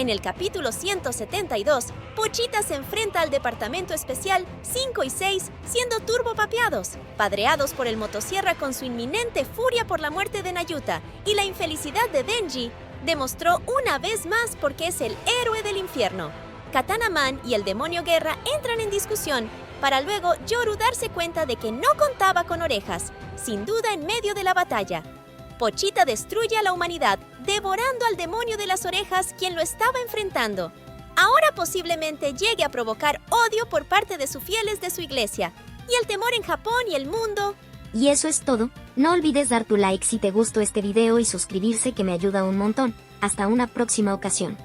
En el capítulo 172, Pochita se enfrenta al Departamento Especial 5 y 6 siendo turbopapeados, padreados por el motosierra con su inminente furia por la muerte de Nayuta y la infelicidad de Denji, demostró una vez más por qué es el héroe del infierno. Katana Man y el demonio Guerra entran en discusión, para luego Yoru darse cuenta de que no contaba con orejas, sin duda en medio de la batalla. Pochita destruye a la humanidad, devorando al demonio de las orejas, quien lo estaba enfrentando. Ahora posiblemente llegue a provocar odio por parte de sus fieles de su iglesia, y el temor en Japón y el mundo. Y eso es todo. No olvides dar tu like si te gustó este video y suscribirse, que me ayuda un montón. Hasta una próxima ocasión.